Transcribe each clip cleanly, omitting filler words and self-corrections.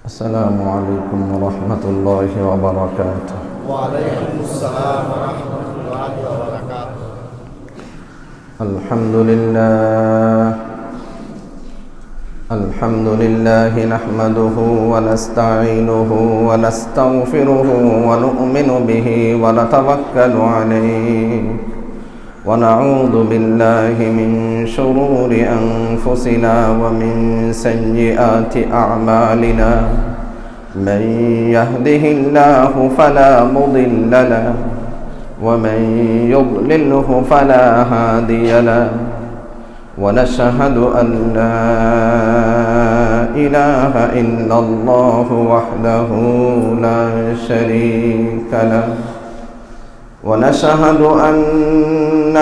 السلام عليكم ورحمة الله وبركاته. وعليكم السلام ورحمة الله وبركاته. الحمد لله نحمده ونستعينه ونستغفره ونؤمن به ونتوكل عليه ونعوذ بالله من شرور أنفسنا ومن سيئات أعمالنا. من يهده الله فلا مضل له ومن يضلله فلا هادي له ونشهد أن لا إله إلا الله وحده لا شريك له ونشهد أن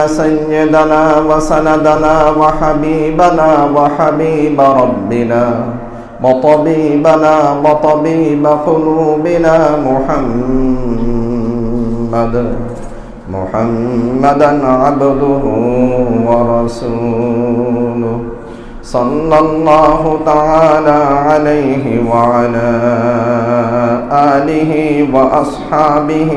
سيدنا وسندنا وحبيبنا وحبيب ربنا وطبيبنا وطبيب قلوبنا محمدا عبده ورسوله صلى الله تعالى عليه وعلى آله وأصحابه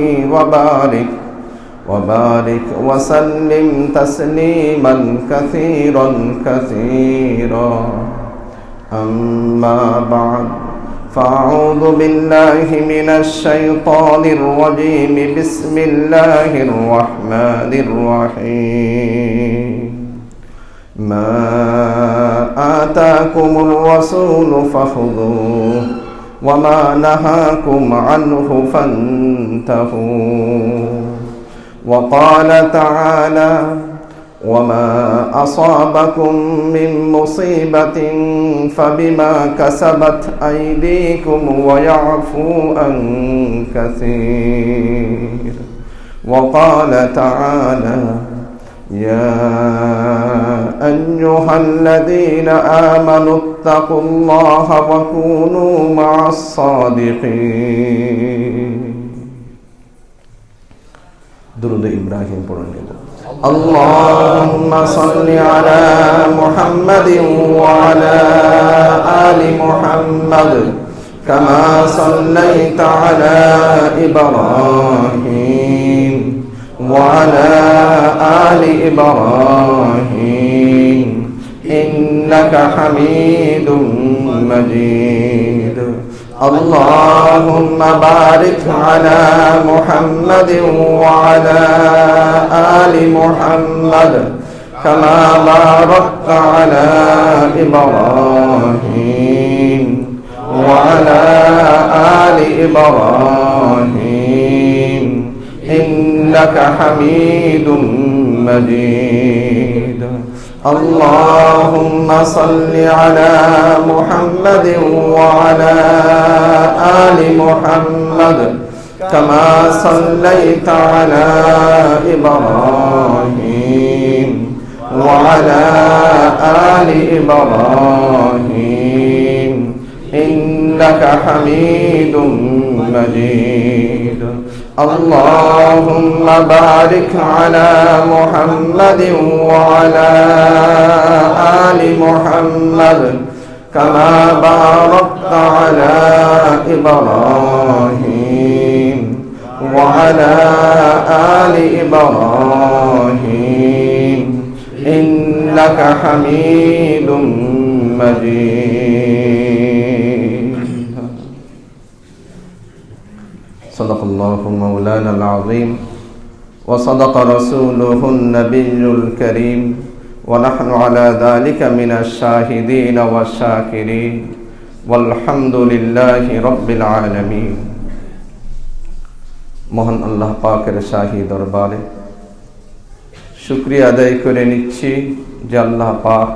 وبارك وسلم تسليما كثيرا كثيرا. أما بعد فأعوذ بالله من الشيطان الرجيم. بسم الله الرحمن الرحيم. ما آتاكم الرسول فخذوه وما نهاكم عنه فانتهوا. وقال تعالى وما أصابكم من مصيبة فبما كسبت أيديكم ويعفو عن كثير. وقال تعالى يا أيها الذين آمنوا اتقوا الله وكونوا مع الصادقين. درود إبراهيم পড়ুন। اللهم صل على محمد وعلى آل محمد كما صليت على إبراهيم وعلى آل إبراهيم إنك حميد مجيد. اللهم بارك على محمد وعلى آل محمد كما باركت على إبراهيم وعلى آل إبراهيم إنك حميد مجيد. اللهم صل على محمد وعلى آل محمد كما صليت على إبراهيم وعلى آل إبراهيم إنك حميد مجيد. اللهم بارك على محمد وعلى آل محمد كما باركت على إبراهيم وعلى آل إبراهيم إنك حميد مجيد. صدق الله مولانا العظيم وصدق رسوله النبي الكريم ونحن على ذلك من الشاهدين والشاكرين والحمد لله رب العالمين. মহান আল্লাহ পাকের শাহী দরবারে শুকরিয়া আদায় করে নিচ্ছি যে আল্লাহ পাক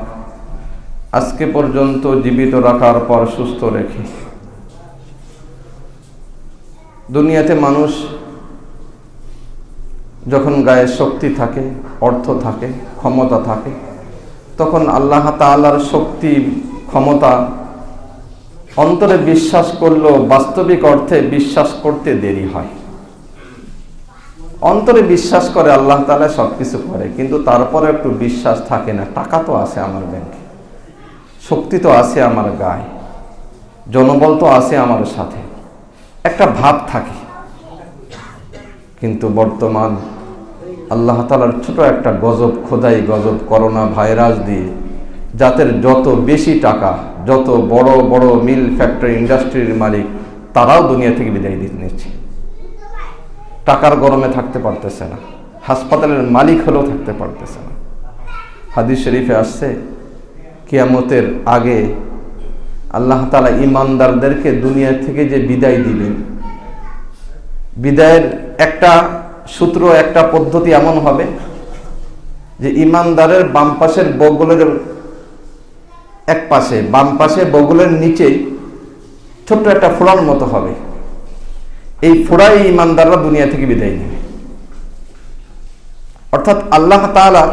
আজকে পর্যন্ত জীবিত রাখার পর সুস্থ রেখে দুনিয়াতে মানুষ যখন গায়ে শক্তি থাকে, অর্থ থাকে, ক্ষমতা থাকে, তখন আল্লাহ তাআলার শক্তি ক্ষমতা অন্তরে বিশ্বাস করলেও বাস্তবিক অর্থে বিশ্বাস করতে দেরি হয়। অন্তরে বিশ্বাস করে আল্লাহ তাআলা সবকিছু করে, কিন্তু তারপরে একটু বিশ্বাস থাকে না। টাকা তো আছে আমার ব্যাংকে, শক্তি তো আছে আমার গায়ে, জনবল তো আছে আমার সাথে, একটা ভাব থাকে। কিন্তু বর্তমান আল্লাহ তাআলার ছোট একটা গজব, খোদাই গজব, করোনা ভাইরাস দিয়ে যাদের যত বেশি টাকা, যত বড় বড় মিল, ফ্যাক্টরি, ইন্ডাস্ট্রির মালিক, তারাও দুনিয়া থেকে বিদায় দিয়ে নিচ্ছে। টাকার গরমে থাকতে পারতেছে না, হাসপাতালের মালিক হলেও থাকতে পারতেছে না। হাদিস শরীফে আসছে, কিয়ামতের আগে আল্লাহ তাআলা ঈমানদারদেরকে দুনিয়া থেকে যে বিদায় দিবেন, বিদায়ের একটা সূত্র, একটা পদ্ধতি এমন হবে যে ঈমানদারের বাম পাশের বগলের এক পাশে, বাম পাশে বগলের নিচে ছোট্ট একটা ফোড়ার মতো হবে। এই ফোড়াই ঈমানদাররা দুনিয়া থেকে বিদায় নেবে। অর্থাৎ আল্লাহ তাআলা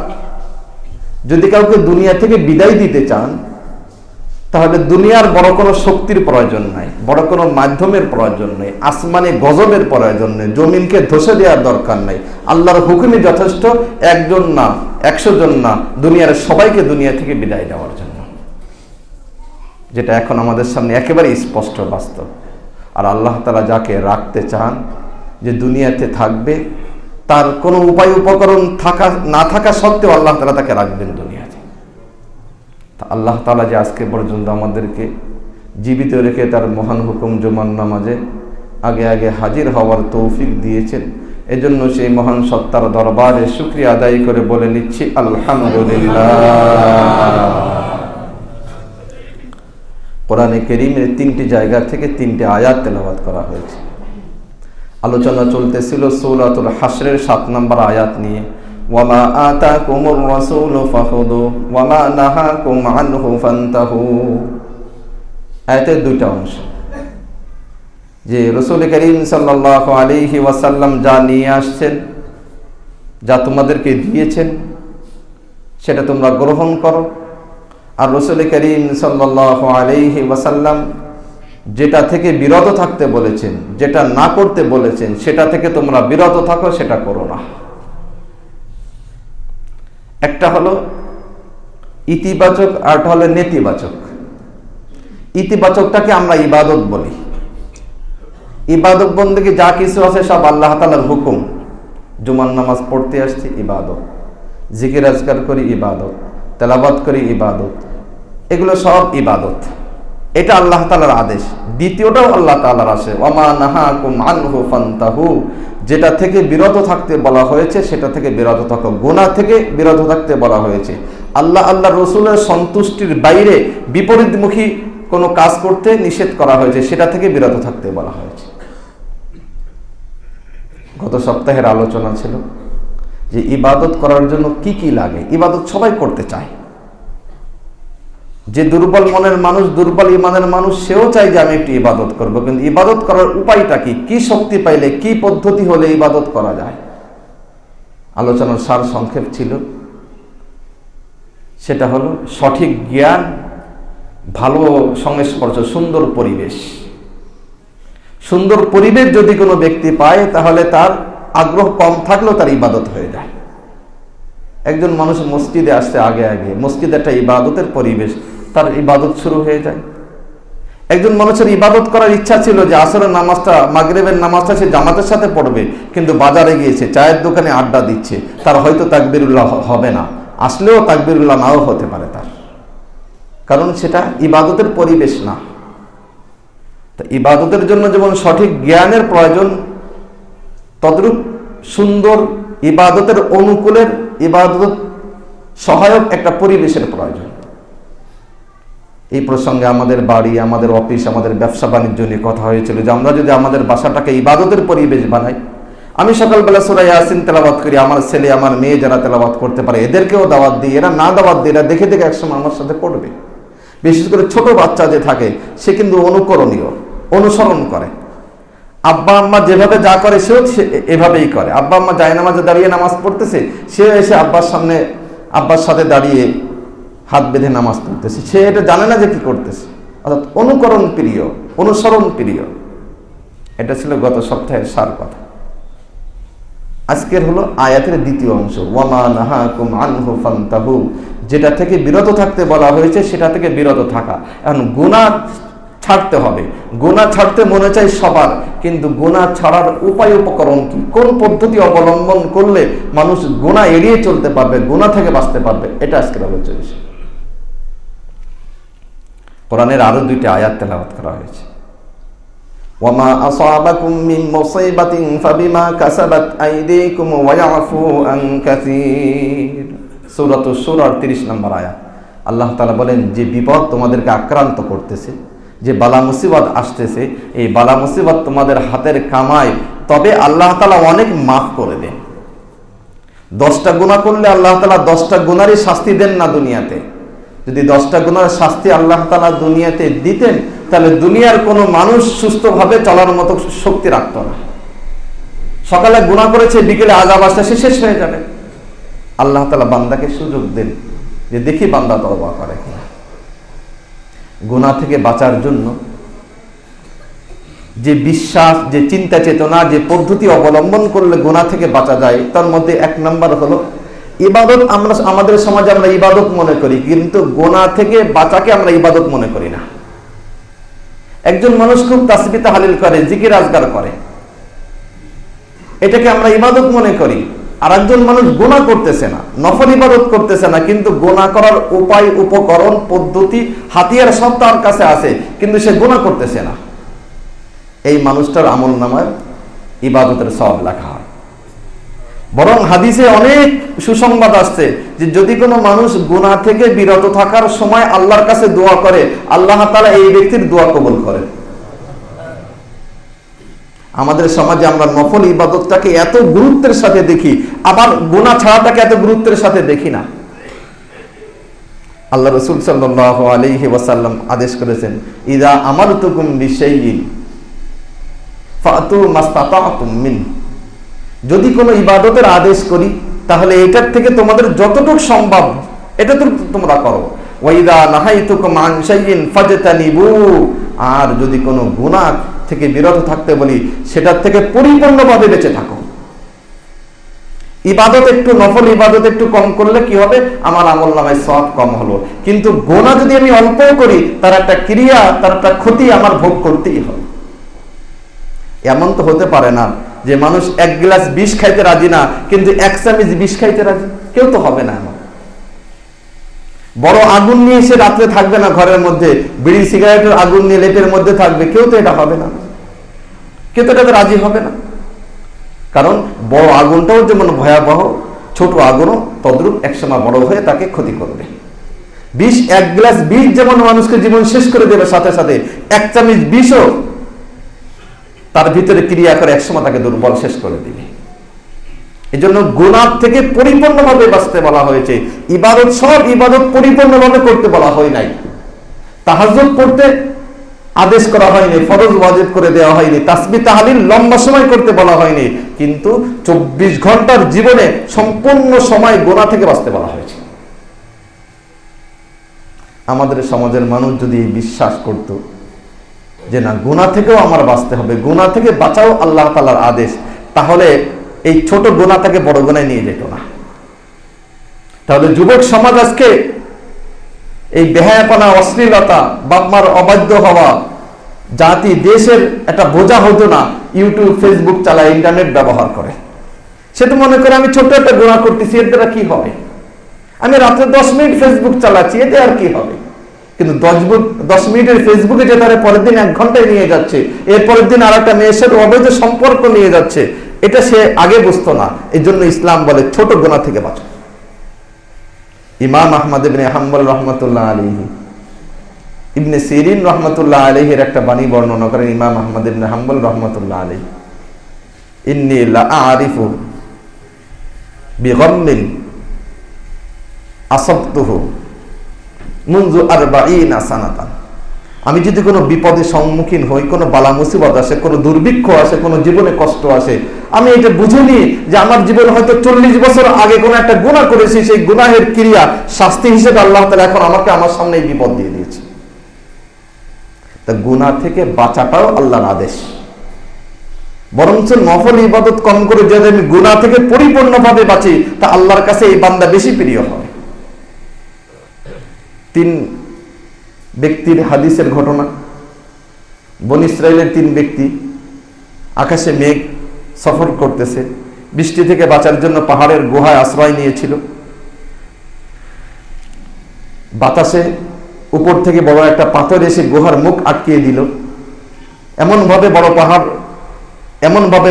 যদি কাউকে দুনিয়া থেকে বিদায় দিতে চান, তাহলে দুনিয়ার বড় কোনো শক্তির প্রয়োজন নাই, বড় কোনো মাধ্যমের প্রয়োজন নেই, আসমানে গজবের প্রয়োজন নেই, জমিনকে ধসে দেওয়ার দরকার নাই। আল্লাহর হুকুমই যথেষ্ট, একজন না, 100 জন না, দুনিয়ার সবাইকে দুনিয়া থেকে বিদায় দেওয়ার জন্য, যেটা এখন আমাদের সামনে একেবারে স্পষ্ট বাস্তব। আর আল্লাহ তাআলা যাকে রাখতে চান, যে দুনিয়াতে থাকবে, তার কোনো উপায় উপকরণ থাকা না থাকা সত্ত্বেও আল্লাহ তাআলা তাকে রাখবেন দুনিয়াতে। তা আল্লাহ তাআলা যে আজকে পর্যন্ত আমাদেরকে জীবিত রেখে তার মহান হুকুম জুমার নামাজে আগে আগে হাজির হওয়ার তৌফিক দিয়েছেন, এজন্য সেই মহান সত্তার দরবারে শুকরিয়া আদায় করে বলে নিচ্ছি আলহামদুলিল্লাহ। কোরআনে কারীমের 3টি জায়গা থেকে 3টি আয়াত তেলাওয়াত করা হয়েছে। আলোচনা চলতেছিল সূরাতুল হাশরের 7 নম্বর আয়াত নিয়ে, ওয়ামা আতাকুমুর রাসূলু ফাখুযু ওয়ামা নাহাকুম আনহু ফান্তাহু। আয়াতের 2টা অংশ, যে রাসূল করিম সাল্লাল্লাহু আলাইহি ওয়াসাল্লাম যা নিয়ে আসছেন, যা তোমাদেরকে দিয়েছেন, সেটা তোমরা গ্রহণ করো। আর রাসূল করিম সাল্লাল্লাহু আলাইহি ওয়াসাল্লাম যেটা থেকে বিরত থাকতে বলেছেন, যেটা না করতে বলেছেন, সেটা থেকে তোমরা বিরত থাকো, সেটা করো না। একটা হলো ইতিবাচক, আর একটা হলো নেতিবাচক। ইতিবাচকটাকে আমরা ইবাদত বলি। ইবাদত বন্দেগী যা কিছু আছে সব আল্লাহ তাআলার হুকুম। জুমার নামাজ পড়তে আসছি, ইবাদত। জিকির আজকার করি, ইবাদত। তেলাওয়াত করি, ইবাদত। এগুলো সব ইবাদত, এটা আল্লাহ তাআলার আদেশ। দ্বিতীয়টাও আল্লাহ তাআলার আসে, ওয়ামা নাহাকুম আনহু ফান্তাহু, যেটা থেকে বিরত থাকতে বলা হয়েছে সেটা থেকে বিরত থাকো। গুনাহ থেকে বিরত থাকতে বলা হয়েছে। আল্লাহ রাসূলের সন্তুষ্টির বাইরে বিপরীতমুখী কোনো কাজ করতে নিষেধ করা হয়েছে, সেটা থেকে বিরত থাকতে বলা হয়েছে। গত সপ্তাহের আলোচনা ছিল যে ইবাদত করার জন্য কি কি লাগে। ইবাদত সবাই করতে চায়। যে দুর্বল মনের মানুষ, দুর্বল ইমানের মানুষ, সেও চায় যে আমি একটু ইবাদত করব, কিন্তু ইবাদত করার উপায়টা কি, কি শক্তি পাইলে, কি পদ্ধতি হলে ইবাদত করা যায়। আলোচনার সার সংক্ষেপ ছিল, সেটা হলো সঠিক জ্ঞান, ভালো সংস্পর্শ, সুন্দর পরিবেশ। সুন্দর পরিবেশ যদি কোনো ব্যক্তি পায়, তাহলে তার আগ্রহ কম থাকলেও তার ইবাদত হয়ে যায়। একজন মানুষ মসজিদে আসতে আগে আগে, মসজিদ একটা ইবাদতের পরিবেশ, তার ইবাদত শুরু হয়ে যায়। একজন মানুষের ইবাদত করার ইচ্ছা ছিল যে আসরের নামাজটা, মাগরিবের নামাজটা সে জামাতের সাথে পড়বে, কিন্তু বাজারে গিয়েছে, চায়ের দোকানে আড্ডা দিচ্ছে, তার হয়তো তাকবীরুল্লাহ হবে না, আসলেও তাকবীরুল্লাহ নাও হতে পারে তার, কারণ সেটা ইবাদতের পরিবেশ না। তা ইবাদতের জন্য যেমন সঠিক জ্ঞানের প্রয়োজন, তদ্রূপ সুন্দর ইবাদতের অনুকূলের, ইবাদত সহায়ক একটা পরিবেশের প্রয়োজন। এই প্রসঙ্গে আমাদের বাড়ি, আমাদের অফিস, আমাদের ব্যবসা বাণিজ্য নিয়ে কথা হয়েছিল যে আমরা যদি আমাদের বাসাটাকে ইবাদতের পরিবেশ বানাই। আমি সকালবেলা সূরা ইয়াসিন তেলাওয়াত করি, আমার ছেলে আমার মেয়ে যারা তেলাওয়াত করতে পারে এদেরকেও দাওয়াত দিই, এরা না দাওয়াত দিই, এরা দেখে দেখে একসময় আমার সাথে পড়বে। বিশেষ করে ছোট বাচ্চা যে থাকে, সে কিন্তু অনুকরণীয়, অনুসরণ করে। আব্বা আম্মা যেভাবে যা করে সেও এভাবেই করে। আব্বা আম্মা জায়নামাজে দাঁড়িয়ে নামাজ পড়তেছে, সে এসে আব্বার সামনে, আব্বার সাথে দাঁড়িয়ে হাত বেঁধে নামাজ পড়তেছে, সে এটা জানে না যে কি করতেছে। অর্থাৎ অনুকরণ প্রিয়, অনুসরণ প্রিয়। এটা ছিল গত সপ্তাহের সার কথা। আজকের হলো আয়াতের দ্বিতীয় অংশ, ওয়ামা নাহাকুম আনহু ফান্তাহু, যেটা থেকে বিরত থাকতে বলা হয়েছে সেটা থেকে বিরত থাকা। এখন গুনাহ ছাড়তে হবে। গুনাহ ছাড়তে মনে চাই সবার, কিন্তু গুনাহ ছাড়ার উপায় উপকরণ কি, কোন পদ্ধতি অবলম্বন করলে মানুষ গুনাহ এড়িয়ে চলতে পারবে, গুনাহ থেকে বাঁচতে পারবে, এটা আজকের আলোচনা বিষয়। কোরআনের আরো 2টি আয়াত তেলাওয়াত করা হয়েছে। ওয়ামা আসাবাকুম মিন মুসিবাতিন ফাবিমা কাসাবাত আইদিকুম ওয়া ইয়াফু আন কাসীর, সূরাতুশ শূরার 30 নম্বর আয়াত। আল্লাহ তাআলা বলেন, যে বিপদ তোমাদেরকে আক্রান্ত করতেছে, যে বালা মুসিবত আসতেছে, এই বালা মুসিবত তোমাদের হাতের কামাই, তবে আল্লাহ তাআলা অনেক মাফ করে দেন। 10টা গুনাহ করলে আল্লাহ তাআলা 10টা গুনারই শাস্তি দেন না দুনিয়াতে। যদি 10টা গুনার শাস্তি আল্লাহ তাআলা দুনিয়াতে দিতেন, তাহলে দুনিয়ার কোনো মানুষ সুস্থভাবে চলার মতো শক্তি রাখত না। সকালে গুনাহ করেছে, বিকেলে আযাব আসে, শেষ হয়ে যাবে। আল্লাহ তাআলা বান্দাকে সুযোগ দেন যে দেখি বান্দা তওবা করে কিনা। গুনাহ থেকে বাঁচার জন্য যে বিশ্বাস, যে চিন্তা চেতনা, যে পদ্ধতি অবলম্বন করলে গুনাহ থেকে বাঁচা যায়, তার মধ্যে 1 নম্বর হলো ইবাদত। আমরা আমাদের সমাজে আমরা ইবাদত মনে করি, কিন্তু গুনাহ থেকে বাঁচাকে আমরা ইবাদত মনে করি না। একজন মানুষ খুব তাসবিহ তাহলিল করে, জিকির আজকার করে, এটাকে আমরা ইবাদত মনে করি। আর একজন মানুষ গুনাহ করতেছে না, নফল ইবাদত করতেছে না, কিন্তু গুনাহ করার উপায়, উপকরণ, পদ্ধতি, হাতিয়ার সব তার কাছে আছে, কিন্তু সে গুনাহ করতেছে না। এই মানুষটার আমলনামায় ইবাদতের সওয়াব লেখা হয়। বরং হাদিসে অনেক সুসংবাদ আসছে যে যদি কোনো মানুষ গুনাহ থেকে বিরত থাকার সময় আল্লাহর কাছে দোয়া করে, আল্লাহ তাআলা এই ব্যক্তির দোয়া কবুল করেন। আমাদের সমাজে আমরা নফল ইবাদতটাকে এত গুরুত্বের সাথে দেখি, আবার গুনাহ ছাড়াটাকে এত গুরুত্বের সাথে দেখি না। আল্লাহ রাসূল সাল্লাল্লাহু আলাইহি ওয়াসাল্লাম আদেশ করেছেন, ইযা আমারতুকুম বিশাইইন ফাতু মাসতাতাতুম মিন, যদি কোনো ইবাদতের আদেশ করি তাহলে এটার থেকে তোমাদের যতটুকু সম্ভব এটা তোমরা করো। ওয়াইদা নাহাইতুকুম আন শাইইন ফাজতানিবু, আর যদি কোনো গুনাহ থেকে বিরত থাকতে বলি সেটার থেকে পরিপূর্ণভাবে বেঁচে থাকো। ইবাদত একটু, নফল ইবাদত একটু কম করলে কি হবে, আমার আমলনামায় সওয়াব কম হলো, কিন্তু গুনাহ যদি আমি অল্প করি তার একটা ক্রিয়া, তার একটা ক্ষতি আমার ভোগ করতেই হবে। এমন তো হতে পারে না যে মানুষ 1 গ্লাস বিষ খাইতে রাজি না, কিন্তু 1 চামচ বিষ খাইতে রাজি, কেউ তো হবে না। এমন বড় আগুন নিয়ে সে রাত্রে থাকবে না ঘরের মধ্যে, বিড়ি সিগারেটের আগুন নিয়ে লেপের মধ্যে থাকবে, কেউ তো এটা হবে না, কেউ তো এটাতে রাজি হবে না। কারণ বড় আগুনটাও যেমন ভয়াবহ, ছোট আগুনও তদ্রূপ একসময় বড় হয়ে তাকে ক্ষতি করবে। বিষ, 1 গ্লাস বিষ যেমন মানুষকে জীবন শেষ করে দেবে, সাথে সাথে 1 চামচ বিষও তার ভিতরে ক্রিয়া করে একসময় তাকে দুর্বল শেষ করে দিবে। এই জন্য গুনাহ থেকে পরিপূর্ণভাবে বাঁচতে বলা হয়েছে। ইবাদত, সব ইবাদত পরিপূর্ণভাবে করতে বলা হয় নাই। তাহাজ্জুদ পড়তে আদেশ করা হয়নি, ফরজ ওয়াজিব করে দেওয়া হয়নি, তাসবিহ তাহলিল লম্বা সময় করতে বলা হয়নি, কিন্তু 24 ঘন্টার জীবনে সম্পূর্ণ সময় গুনাহ থেকে বাঁচতে বলা হয়েছে। আমাদের সমাজের মানুষ যদি বিশ্বাস করত যে না, গুনাহ থেকেও আমার বাঁচতে হবে, গুনাহ থেকে বাঁচাও আল্লাহ তাআলার আদেশ, তাহলে এই ছোট গুনাহটাকে বড় গুনাহে নিয়ে যেত না। তাহলে যুবক সমাজ আজকে এই বেহায়াপনা, অশ্লীলতা, বাপমার অবাধ্য হওয়া, জাতি, দেশের একটা বোঝা হতো না। ইউটিউব, ফেসবুক চালায়, ইন্টারনেট ব্যবহার করে। সে তো মনে করে আমি ছোট্ট একটা গুনাহ করতেছি, এর দ্বারা কি হবে, আমি রাত্রে 10 মিনিট ফেসবুক চালাচ্ছি, এতে আর কি হবে। কিন্তু 10 মিনিটের ফেসবুকে যে তারা পরের দিন 1 ঘন্টায় নিয়ে যাচ্ছে, এর পরের দিন আর একটা মেয়ের সাথে অবৈধ সম্পর্ক নিয়ে যাচ্ছে, এটা সে আগে বুঝতো না। এই জন্য ইসলাম বলে ছোট গুনাহ থেকে বাঁচো। ইমাম আহমদ ইবনে হাম্বল রহমাতুল্লাহ আলাইহি, ইবনে সিরিন রহমাতুল্লাহ আলাইহির একটা বাণী বর্ণনা করেন ইমাম আহমদ ইবনে হাম্বল রহমাতুল্লাহ আলাইহি, ইন্নী লা আরিফু বিগম্মিন আসাবতুহু মুনযু 40 সানাতান। আমি যদি কোনো বিপদের সম্মুখীন হই, কোনো বালা মুসিবত আসে, কোনো দুর্ভিক্ষ আসে, কোনো জীবনে কষ্ট আসে, আমি এটা বুঝে নিই যে আমার জীবনে হয়তো 40 বছর আগে কোনো একটা গুনাহ করেছি, সেই গুনাহের ক্রিয়া শাস্তি হিসেবে আল্লাহ তাআলা এখন আমাকে আমার সামনে এই বিপদ দিয়ে দিয়েছে। তা গুনাহ থেকে বাঁচাটাও আল্লাহর আদেশ। বরঞ্চ নফল ইবাদত কম করে যদি আমি গুনাহ থেকে পরিপূর্ণভাবে বাঁচি, তা আল্লাহর কাছে এই বান্দা বেশি প্রিয় হবে। 3 ব্যক্তির হাদিসের ঘটনা। বনী ইসরাইলের 3 ব্যক্তি আকাশে মেঘ সফর করতেছে, বৃষ্টি থেকে বাঁচার জন্য পাহাড়ের গুহায় আশ্রয় নিয়েছিল। বাতাসে উপর থেকে বড় একটা পাথর এসে গুহার মুখ আটকিয়ে দিল। এমনভাবে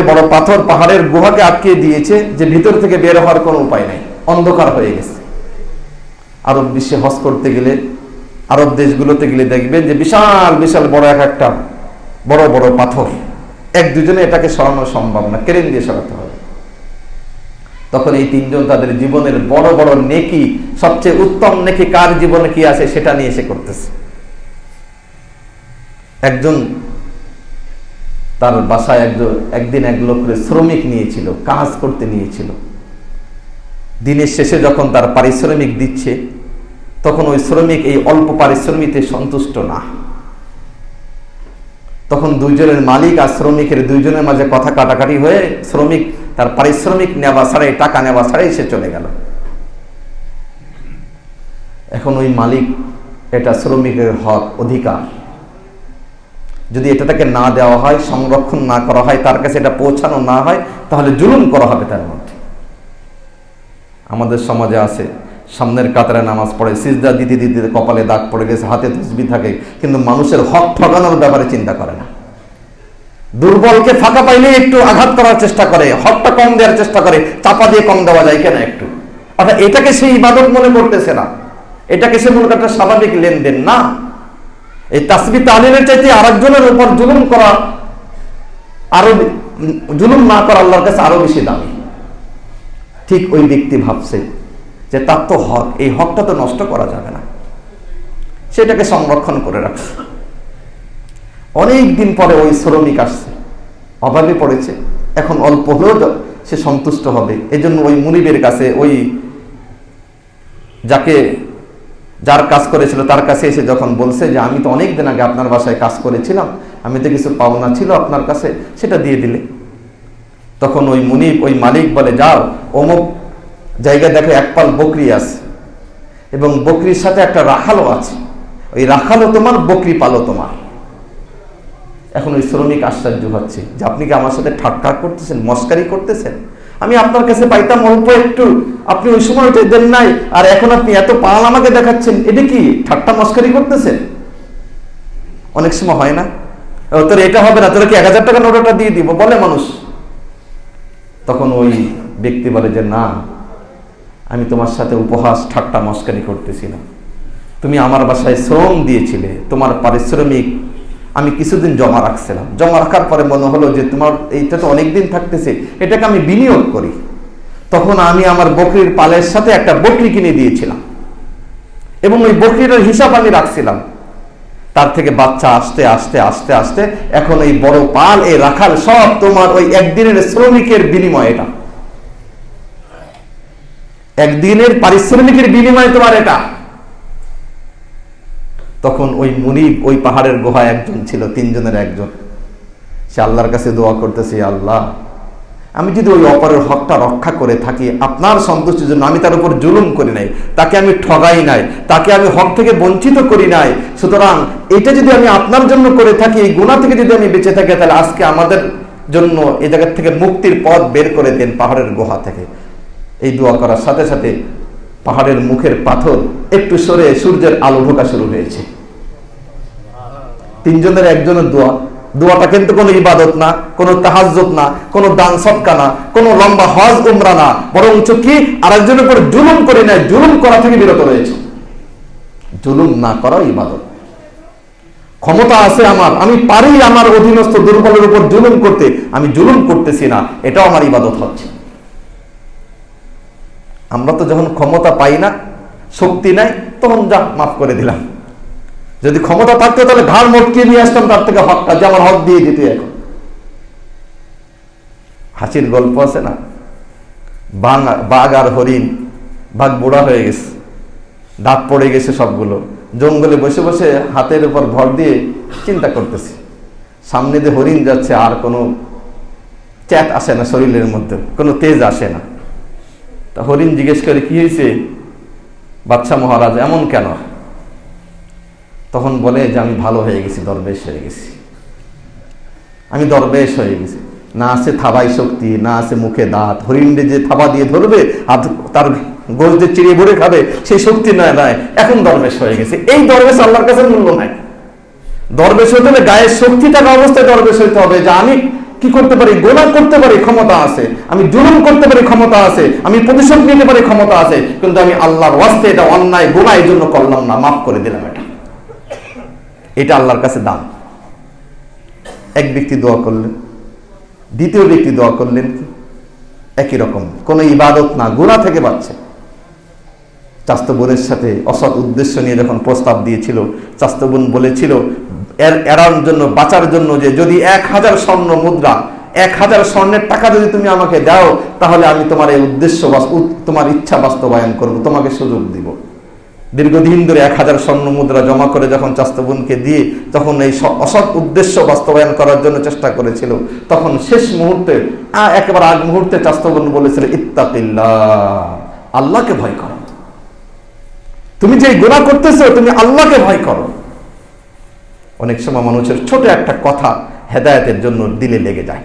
বড় পাথর পাহাড়ের গুহাকে আটকিয়ে দিয়েছে যে ভিতর থেকে বের হওয়ার কোনো উপায় নাই, অন্ধকার হয়ে গেছে। আরব বিশ্বে হজ করতে গেলে, আরব দেশগুলোতে গেলে দেখবেন যে বিশাল বিশাল বড় একটা বড় বড় পাথর, 1-2 জনে এটাকে সরানো সম্ভব না, ক্রেন দিয়ে সরাতে হবে। তখন এই 3 জন তাদের জীবনের বড় বড় নেকি, সবচেয়ে উত্তম নেকি কার জীবনে কি আছে সেটা নিয়ে এসে করতেছে। একজন তার বাসায় একদিন এক লোককে শ্রমিক নিয়েছিল, কাজ করতে নিয়েছিল। দিনের শেষে যখন তার পারিশ্রমিক দিচ্ছে, তখন ওই শ্রমিক এই অল্প পারিশ্রমিকে সন্তুষ্ট না। তখন 2 জনের মালিক আর শ্রমিকের 2 জনের মাঝে কথা কাটাকাটি হয়ে শ্রমিক তার পারিশ্রমিক নেওয়া ছাড়াই, টাকা নেওয়া ছাড়াই সে চলে গেল। এখন ওই মালিক, এটা শ্রমিকের হক, অধিকার, যদি এটা তাকে না দেওয়া হয়, সংরক্ষণ না করা হয়, তার কাছে এটা পৌঁছানো না হয়, তাহলে জুলুম করা হবে তার মধ্যে। আমাদের সমাজে আছে, সামনের কাতারে নামাজ পড়ে, সিজদা দিতে দিতে কপালে দাগ পড়ে গেছে, হাতে তসবিহ থাকে, কিন্তু মানুষের হক ঠকানোর ব্যাপারে চিন্তা করে না। দুর্বলকে ফাঁকা পাইলে একটু আঘাত করার চেষ্টা করে, হকটা কম দেওয়ার চেষ্টা করে, চাপা দিয়ে কম দেওয়া যায় কেন একটু। অর্থাৎ এটাকে সে ইবাদত মনে করতেছে না, এটাকে সে মনে করতে স্বাভাবিক লেনদেন না। এই তাসবিহ তাহলিলের চাইতে আরেকজনের উপর জুলুম করা, আরো জুলুম না করা আল্লাহর কাছে আরো বেশি দামি। ঠিক ওই ব্যক্তি ভাবছে যে তার তো হক, এই হকটা তো নষ্ট করা যাবে না, সেটাকে সংরক্ষণ করে রাখছে। অনেক দিন পরে ওই শ্রমিক আসছে, অভাবে পড়েছে, এখন অল্প হলেও সে সন্তুষ্ট হবে। এই জন্য ওই মুনিবের কাছে, ওই যার কাজ করেছিল তার কাছে এসে যখন বলছে যে আমি তো অনেক দিন আগে আপনার বাসায় কাজ করেছিলাম, আমি তো কিছু পাওনা ছিল আপনার কাছে, সেটা দিয়ে দিলে। তখন ওই মুনিব, ওই মালিক বলে, যাও অমুক জায়গায় দেখো 1 পাল বকরি আছে, এবং বকরির সাথে একটা রাখালও আছে, ওই রাখালও তোমার, বকরি পালও তোমার। এখন ওই শ্রমিক আশ্চর্য হচ্ছে যে আপনি কি আমার সাথে ঠাট্টা করতেছেন, মস্কারি করতেছেন? আমি আপনার কাছে পাইতাম অল্প একটু, আপনি ওই সময় ওইটা দেন নাই, আর এখন আপনি এত পাল আমাকে দেখাচ্ছেন, এটা কি ঠাট্টা মস্কারি করতেছেন? অনেক সময় হয় না, তোর এটা হবে না, তোরা কি 1000 টাকা নোটটা দিয়ে দিব, বলে মানুষ। তখন ওই ব্যক্তি বলে যে না, আমি তোমার সাথে উপহাস ঠাট্টা মস্কারি করতেছি না, তুমি আমার বাসায় শ্রম দিয়েছিলে, তোমার পারিশ্রমিক আমি কিছুদিন জমা রাখছিলাম, জমা রাখার পরে মনে হলো যে তোমার এইটা তো অনেকদিন থাকতেছে, এটাকে আমি বিনিয়োগ করি। তখন আমি আমার বকরির পালের সাথে একটা বকরি কিনে দিয়েছিলাম, এবং ওই বকরিটার হিসাব আমি রাখছিলাম। তার থেকে বাচ্চা আস্তে আস্তে আস্তে আস্তে এখন এই বড় পাল, এই রাখাল সব তোমার ওই একদিনের শ্রমিকের বিনিময়, এটা একদিনের পারিশ্রমিকের বিনিময় তোমার এটা। তখন ওই মুনিব, ওই পাহাড়ের গুহায় একজন ছিল, 3 জনের একজন, সে আল্লাহর কাছে দোয়া করতেছে, আল্লাহ আমি যদি ওই অপরের হকটা রক্ষা করে থাকি আপনার সন্তুষ্টির জন্য, আমি তার উপর জুলুম করি নাই, তাকে আমি ঠগাই নাই, তাকে আমি হক থেকে বঞ্চিত করি নাই, সুতরাং এটা যদি আমি আপনার জন্য করে থাকি, এই গুনাহ থেকে যদি আমি বেঁচে থাকি, তাহলে আজকে আমাদের জন্য এই জায়গা থেকে মুক্তির পথ বের করে দেন পাহাড়ের গুহা থেকে। এই দোয়া করার সাথে সাথে পাহাড়ের মুখের পাথর একটু সরে সূর্যের আলো ঢোকা শুরু হয়েছে। 3 জনের একজনের দোয়াটা কিন্তু কোনো ইবাদত না, কোনো তাহাজ্জুদ না, কোনো দান সদকা না, কোনো লম্বা হজ উমরা না, বরঞ্চ কি আরেকজনের উপর জুলুম করে নাই, জুলুম করা থেকে বিরত রয়েছে। জুলুম না করা ইবাদত। ক্ষমতা আছে আমার, আমি পারি আমার অধীনস্থ দুর্বলের উপর জুলুম করতে, আমি জুলুম করতেছি না, এটাও আমার ইবাদত হচ্ছে। আমরা তো যখন ক্ষমতা পাই না, শক্তি নাই, তখন যা মাফ করে দিলাম। যদি ক্ষমতা থাকতো তাহলে ঘাড় মটকিয়ে নিয়ে আসতাম তার থেকে হকটা, যে আমার হক দিয়ে দিতে। এখন হাসির গল্প আছে না, বাঘ আর হরিণ, বাঘ বুড়া হয়ে গেছে, দাঁত পড়ে গেছে সবগুলো, জঙ্গলে বসে বসে হাতের উপর ভর দিয়ে চিন্তা করতেছে। সামনে দিয়ে হরিণ যাচ্ছে, আর কোনো চ্যাট আসে না শরীরের মধ্যে, কোনো তেজ আসে না। তা হরিণ জিজ্ঞেস করে, কি হয়েছে বাদশা মহারাজ, এমন কেন? তখন বলে যে আমি ভালো হয়ে গেছি, দরবেশ হয়ে গেছি। আমি দরবেশ হয়ে গেছি। না আছে থাবাই শক্তি, না আছে মুখে দাঁত, হরিণে যে থাবা দিয়ে ধরবে আর তার গোল যে চিড়িয়ে ভরে খাবে সেই শক্তি নয় নয়, এখন দরবেশ হয়ে গেছে। এই দরবেশ আল্লাহর কাছে মূল্য নাই। দরবেশ হতে হলে গায়ের শক্তি থাকা অবস্থায় দরবেশ হইতে হবে, যে আমি কি করতে পারি, গুনাহ করতে পারি ক্ষমতা আছে, আমি জুলুম করতে পারি ক্ষমতা আছে, আমি প্রতিশোধ নিতে পারি ক্ষমতা আছে, কিন্তু আমি আল্লাহর ওয়াস্তে এটা অন্যায় গুনাহ এই জন্য করলাম না, মাফ করে দিলাম। এটা আল্লাহর কাছে দাম। এক ব্যক্তি দোয়া করলেন, দ্বিতীয় ব্যক্তি দোয়া করলেন, একই রকম, কোন ইবাদত না, গুনাহ থেকে বাঁচছে। চাস্তো বোনের সাথে অসৎ উদ্দেশ্য নিয়ে যখন প্রস্তাব দিয়েছিল, চাস্তো বোন বলেছিল এরার জন্য, বাঁচার জন্য, যে যদি 1000 স্বর্ণ মুদ্রা, 1000 স্বর্ণের টাকা যদি তুমি আমাকে দাও, তাহলে আমি তোমার এই উদ্দেশ্য, তোমার ইচ্ছা বাস্তবায়ন করবো, তোমাকে সুযোগ দিব। দীর্ঘদিন ধরে 1000 স্বর্ণ মুদ্রা জমা করে যখন চাস্তো বোনকে দিয়ে তখন এই অসৎ উদ্দেশ্য বাস্তবায়ন করার জন্য চেষ্টা করেছিল, তখন শেষ মুহূর্তে, একেবারে আগ মুহূর্তে চাস্তো বোন বলেছিল, ইত্তাকিল্লাহ, আল্লাহকে ভয় করো, তুমি যে গুনাহ করতেছো তুমি আল্লাহকে ভয় করো। অনেক সময় মানুষের ছোট একটা কথা হেদায়েতের জন্য দিলে লেগে যায়।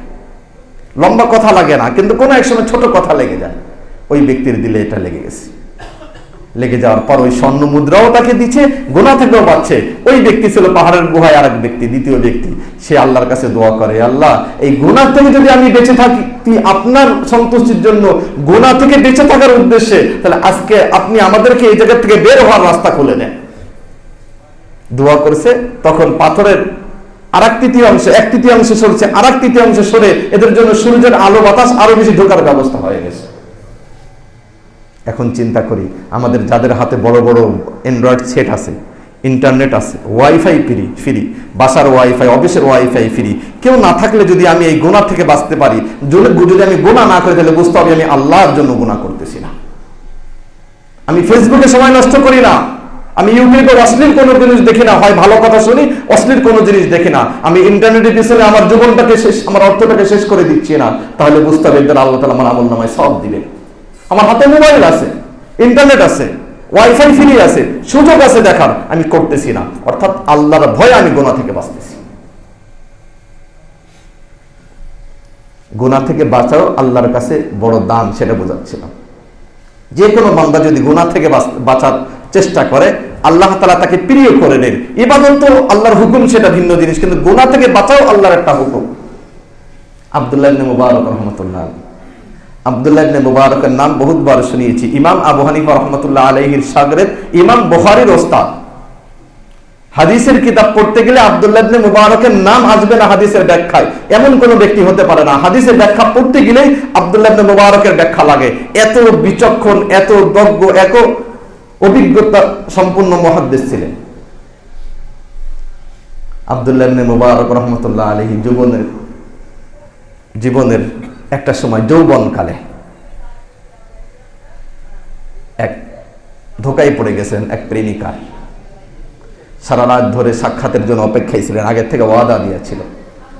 লম্বা কথা লাগে না, কিন্তু কোনো এক সময় ছোট কথা লেগে যায়। ওই ব্যক্তির দিলে এটা লেগে গেছে। লেগে যাওয়ার পর ওই স্বর্ণ মুদ্রাও তাকে দিচ্ছে, গুনাহ থেকেও বাঁচছে। ওই ব্যক্তি ছিল পাহাড়ের গুহায় আরেক ব্যক্তি, দ্বিতীয় ব্যক্তি, সে আল্লাহর কাছে দোয়া করে, আল্লাহ এই গুনাহ থেকে যদি আমি বেঁচে থাকি আপনার সন্তুষ্টির জন্য, গুনাহ থেকে বেঁচে থাকার উদ্দেশ্যে, তাহলে আজকে আপনি আমাদেরকে এই জায়গা থেকে বের হওয়ার রাস্তা খুলে দেন। দোয়া করেছে, তখন পাথরের এক তৃতীয়াংশ সরছে, আরেক তৃতীয়াংশ সরে এদের জন্য সূর্যের আলো বাতাস আরো বেশি ঢোকার ব্যবস্থা হয়ে গেছে। এখন চিন্তা করি, আমাদের যাদের হাতে বড় বড় অ্যান্ড্রয়েড সেট আছে, ইন্টারনেট আছে, ওয়াইফাই ফ্রি, বাসার ওয়াইফাই, অফিসের ওয়াইফাই ফ্রি, কেউ না থাকলে যদি আমি এই গুনাহ থেকে বাঁচতে পারি, যদি আমি গুনাহ না করি, তাহলে বুঝতে হবে আমি আল্লাহর জন্য গুনাহ করতেছি না। আমি ফেসবুকে সময় নষ্ট করি না, আমি ইউটিউবে অশ্লীল কোনো জিনিস দেখি না, হয় ভালো কথা শুনি, অশ্লীল কোনো জিনিস দেখি না, আমি ইন্টারনেটের পিছনে আমার জীবনটাকে আমার অর্থটাকে শেষ করে দিচ্ছি না, তাহলে বুঝতে হবে আল্লাহ তাআলা আমার আমলনামায় সওয়াব দিবেন। আমার হাতে মোবাইল আছে, ইন্টারনেট আছে, ওয়াইফাই ফ্রি আছে, সুযোগ আছে দেখার, আমি করতেছি না, অর্থাৎ আল্লাহর ভয়ে আমি গুনাহ থেকে বাঁচতেছি। গুনাহ থেকে বাঁচাও আল্লাহর কাছে বড় দাম, সেটা বোঝাচ্ছিলাম। যে কোনো বান্দা যদি গুনাহ থেকে বাঁচার চেষ্টা করে, আল্লাহ তাআলা তাকে প্রিয় করে নেন। ইবাদত তো আল্লাহর হুকুম, সেটা ভিন্ন জিনিস, কিন্তু গুনাহ থেকে বাঁচাও আল্লাহর একটা হুকুম। আব্দুল্লাহ ইবনে মুবারক রাহমাতুল্লাহ, আব্দুল্লাহ ইবনে মুবারকের নাম বহুতবার শুনিয়েছি। ইমাম আবু হানিফা রাহমাতুল্লাহ আলাইহির শাগরেদ, ইমাম বুখারীর ওস্তাদ। হাদিসের কিতাব পড়তে গেলে আব্দুল্লাহ ইবনে মুবারকের নাম আসবে না হাদিসের ব্যাখ্যায়, এমন কোন ব্যক্তি হতে পারে না। হাদিসের ব্যাখ্যা পড়তে গেলেই আব্দুল্লাহ ইবনে মুবারকের ব্যাখ্যা লাগে। এত বিচক্ষণ, এত দজ্ঞ, এত অভিজ্ঞতা সম্পন্ন মুহাদ্দিস ছিলেন আব্দুল্লাহ ইবনে মুবারক রাহমাতুল্লাহ আলাইহি। জীবনের একটা সময় যৌবনকালে এক ধোকায় পড়ে গেছেন এক প্রেমিকার। সারা রাত ধরে সাক্ষাতের জন্য অপেক্ষায় ছিলেন, আগের থেকে ওয়াদা দিয়েছিল।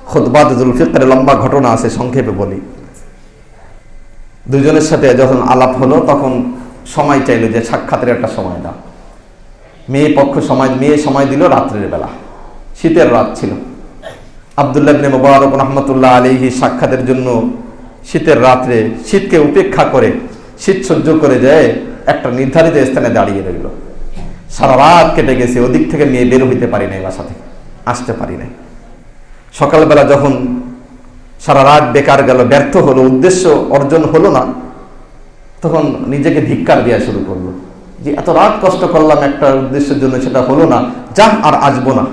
খুতবাত জুলফিকারের লম্বা ঘটনা আছে, সংক্ষেপে বলি। দুজনের সাথে যখন আলাপ হলো, তখন সময় চাইলো যে সাক্ষাতের একটা সময় দাও। মেয়ে সময় দিল রাত্রের বেলা, শীতের রাত ছিল। আব্দুল্লাহ ইবনে মুবারক রাহমাতুল্লাহ আলাইহি সাক্ষাতের জন্য শীতের রাত্রে, শীতকে উপেক্ষা করে, শীত সহ্য করে যায় একটা নির্ধারিত স্থানে দাঁড়িয়ে রইল। সারা রাত কেটে গেছে, ওদিক থেকে মেয়ে বের হইতে পারি নাই, বাসা থেকে আসতে পারি নাই। সকালবেলা যখন সারা রাত বেকার গেল, ব্যর্থ হলো, উদ্দেশ্য অর্জন হলো না, তখন নিজেকে ধিক্কার দেওয়া শুরু করলো যে এত রাত কষ্ট করলাম একটা উদ্দেশ্যের জন্য, সেটা হলো না, যা আর আসবো না।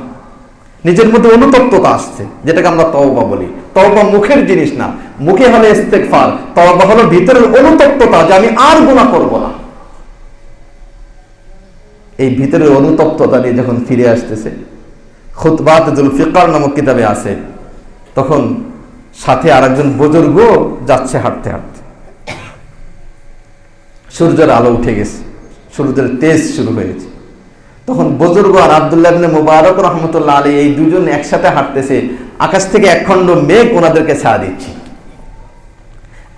নিজের মধ্যে অনুতপ্ততা আসছে, যেটাকে আমরা তওবা বলি। তওবা মুখের জিনিস না, মুখে হলে ইস্তেগফার, তওবা হলো ভিতরের অনুতপ্ততা যে আমি আর গুনাহ করব না। এই ভিতরের অনুতপ্ততা নিয়ে যখন ফিরে আসতেছে, খুতবাত জুলফিকার নামক কিতাবে আছে, তখন সাথে আরেকজন বুজুর্গ যাচ্ছে হাঁটতে হাঁটতে। সূর্যের আলো উঠে গেছে, সূর্যের তেজ শুরু হয়েছে। তখন বুজুর্গ আর আব্দুল্লাহ ইবনে মুবারক রাহমাতুল্লাহ আলাইহি, এই দুজন একসাথে হাঁটতেছে। আকাশ থেকে একখণ্ড মেঘ ওনাদেরকে ছায়া দিচ্ছে।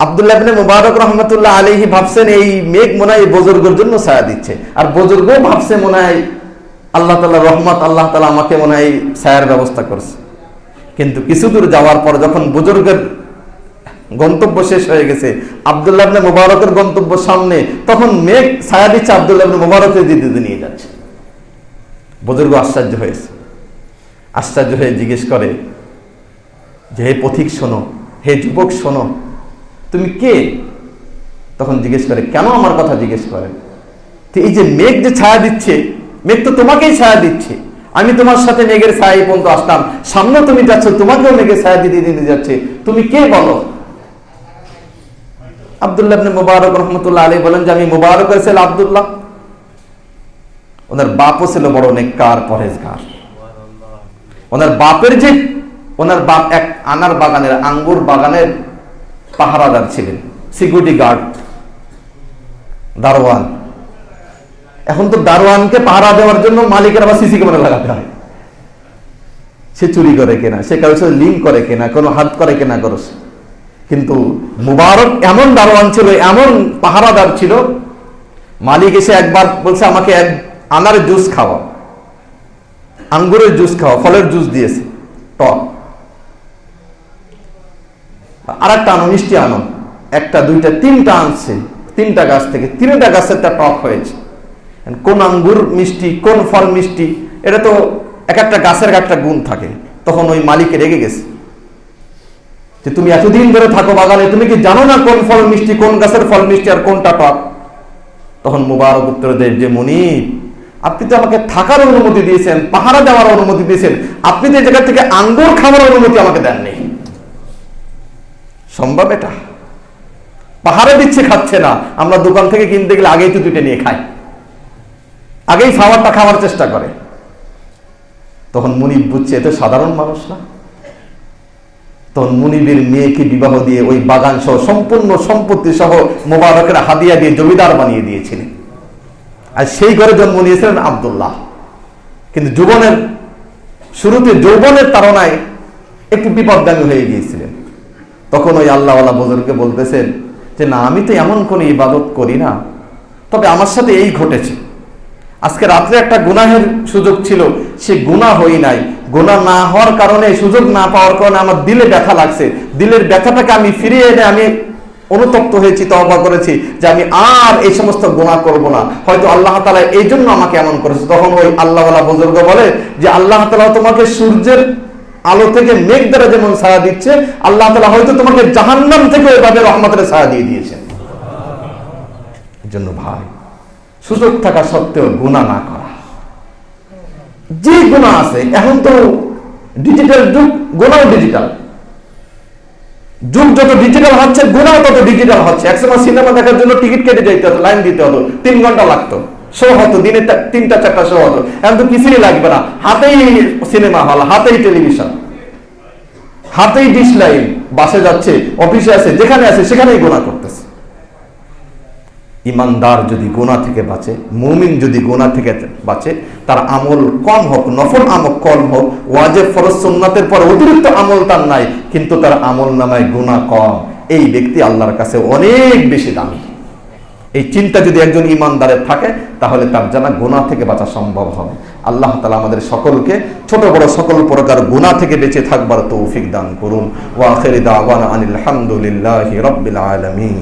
আব্দুল্লাহ ইবনে মুবারক রাহমাতুল্লাহ আলাইহি ভাবছেন এই মেঘ মনে হয় বুজুর্গের জন্য ছায়া দিচ্ছে, আর বুজুর্গ ভাবছে মনে হয় আল্লাহ তাআলার রহমত, আল্লাহ তাআলা আমাকে মনে হয় ছায়ার ব্যবস্থা করছে। কিন্তু কিছু দূর যাওয়ার পর যখন বুজুর্গের গন্তব্য শেষ হয়ে গেছে, আব্দুল্লাহ ইবনে মুবারকের গন্তব্য সামনে, তখন মেঘ ছায়া দিচ্ছে, আব্দুল্লাহ ইবনে মুবারকের দিকে নিয়ে যাচ্ছে। বুজুর্গ আশ্চর্য হয়েছে, আশ্চর্য হয়ে জিজ্ঞেস করে যে হে পথিক শোনো, হে যুবক শোনো, তুমি কে? তখন জিজ্ঞেস করে, কেন আমার কথা জিজ্ঞেস করে? তো এই যে মেঘ যে ছায়া দিচ্ছে, মেঘ তো তোমাকেই ছায়া দিচ্ছে, আমি তোমার সাথে মেঘের ছায়া পর্যন্ত আসলাম, সামনে তুমি যাচ্ছ, তোমাকেও মেঘের ছায়া দিতে দিতে যাচ্ছে, তুমি কে বলো? আব্দুল্লাহ ইবনে মুবারক রাহমাতুল্লাহ আলাইহি বলেন যে আমি মুবারকের ছেলে আব্দুল্লাহ। ওনার বাপও ছিল বড় নেককার পরহেজগার। ওনার বাপ এক আনার বাগানের, আঙ্গুর বাগানের পাহারাদার ছিলেন, সিকিউরিটি গার্ড, দারোয়ান। এখন তো দারোয়ানকে পাহারা দেওয়ার জন্য মালিকের আবার সিসি ক্যামেরা লাগাতে হয়। সে চুরি করে কিনা, সে কারোর সাথে লিঙ্ক করে কিনা, কোনো হাত করে কিনা করো। কিন্তু মুবারক এমন দারোয়ান ছিল, এমন পাহারাদার ছিল, মালিক এসে একবার বলছে আমাকে এক আনার জুস খাওয়া, আঙ্গুরের জুস খাওয়া, ফলের জুস দিয়েছে টক, আর একটা আনো, মিষ্টি আনো, একটা দুইটা তিনটা আনছে, তিনটা গাছ থেকে, তিনটা গাছের টক হয়েছে। কোন আঙ্গুর মিষ্টি, কোন ফল মিষ্টি, এটা তো এক একটা গাছের একটা গুণ থাকে। তখন ওই মালিকে রেগে গেছে যে তুমি এতদিন ধরে থাকো বাগানে, তুমি কি জানো না কোন ফল মিষ্টি, কোন গাছের ফল মিষ্টি আর কোনটা টক? তখন মুবারক উত্তর দেয় যে মুনিব, আপনি তো আমাকে থাকার অনুমতি দিয়েছেন, পাহারা দেওয়ার অনুমতি দিয়েছেন, আপনি তো এই জায়গা থেকে আঙ্গুর খাওয়ার অনুমতি আমাকে দেননি। সম্ভব এটা? পাহাড়ে দিচ্ছে, খাচ্ছে না। আমরা দোকান থেকে কিনতে গেলে আগেই তো দুটো নিয়ে খাই, আগেই খাবারটা খাওয়ার চেষ্টা করে। তখন মুনিব বুঝছে এত সাধারণ মানুষ না। তখন মুনিবের মেয়েকে বিবাহ দিয়ে ওই বাগান সহ সম্পূর্ণ সম্পত্তি সহ মোবারকের হাদিয়া দিয়ে জমিদার বানিয়ে দিয়েছিলেন। আর সেই ঘরে জন্ম নিয়েছিলেন আব্দুল্লাহ। কিন্তু জীবনের শুরুতে যৌবনের তাড়নায় একটু বিপদগামী হয়ে গিয়েছিলেন। তখন ওই আল্লাহওয়ালা বুজুর্গকে বলতেছেন যে না, আমি তো এমন কোনো ইবাদত করি না, তবে আমার সাথে এই ঘটেছে। আজকে রাত্রে একটা গুনাহের সুযোগ ছিল, সে গুনাহ হই নাই। গুনাহ না হওয়ার কারণে, সুযোগ না পাওয়ার কারণে আমার দিলে ব্যথা লাগছে। দিলের ব্যথাটাকে আমি ফিরিয়ে এনে আমি অনুতপ্ত হয়েছি, তওবা করেছি যে আমি আর এই সমস্ত গুনাহ করব না। হয়তো আল্লাহ তাআলা এই জন্য আমাকে এমন করেছে। তখন ওই আল্লাহওয়ালা বুজুর্গ বলে যে আল্লাহ তাআলা তোমাকে সূর্যের আলো থেকে মেঘ দ্বারা যেমন ছায়া দিচ্ছে, আল্লাহ তাআলা হয়তো তোমাকে জাহান্নাম থেকে ওইভাবে রহমতের ছায়া দিয়ে দিয়েছেন। এই জন্য ভাই, সুযোগ থাকা সত্ত্বেও গুনাহ না করা। যে গুনাহ আছে, এখন তো ডিজিটাল যুগ, গুনাহও ডিজিটাল যুগ, যত ডিজিটাল হচ্ছে গুনাহ তত ডিজিটাল হচ্ছে। একসময় সিনেমা দেখার জন্য টিকিট কেটে যেতে হতো, লাইন দিতে হতো, 3 ঘন্টা লাগতো, শো হতো, দিনে 3টা 4টা শো হতো। এখন তো কিছুই লাগবে না, হাতেই সিনেমা হল, হাতেই টেলিভিশন, হাতেই ডিশ লাইন। বাসে যাচ্ছে, অফিসে আছে, যেখানে আছে সেখানেই গুনাহ করতেছে। ইমানদার যদি গুনাহ থেকে বাঁচে, মুমিন যদি গুনাহ থেকে বাঁচে, তার আমল কম হোক, নফল আমল কম হোক, ওয়াজিব ফরজ সুন্নাতের পর অতিরিক্ত আমল তার নাই, কিন্তু তার আমল নামায় গুনাহ কম, এই ব্যক্তি আল্লাহর কাছে অনেক বেশি দামি। এই চিন্তা যদি একজন ইমানদারের থাকে, তাহলে তার জানা গুনাহ থেকে বাঁচা সম্ভব হবে। আল্লাহ তাআলা আমাদের সকলকে ছোট বড় সকল প্রকার গুনাহ থেকে বেঁচে থাকবার তৌফিক দান করুন। ওয়া আখিরি দাওয়ানা আনিল হামদুলিল্লাহি রাব্বিল আলামিন।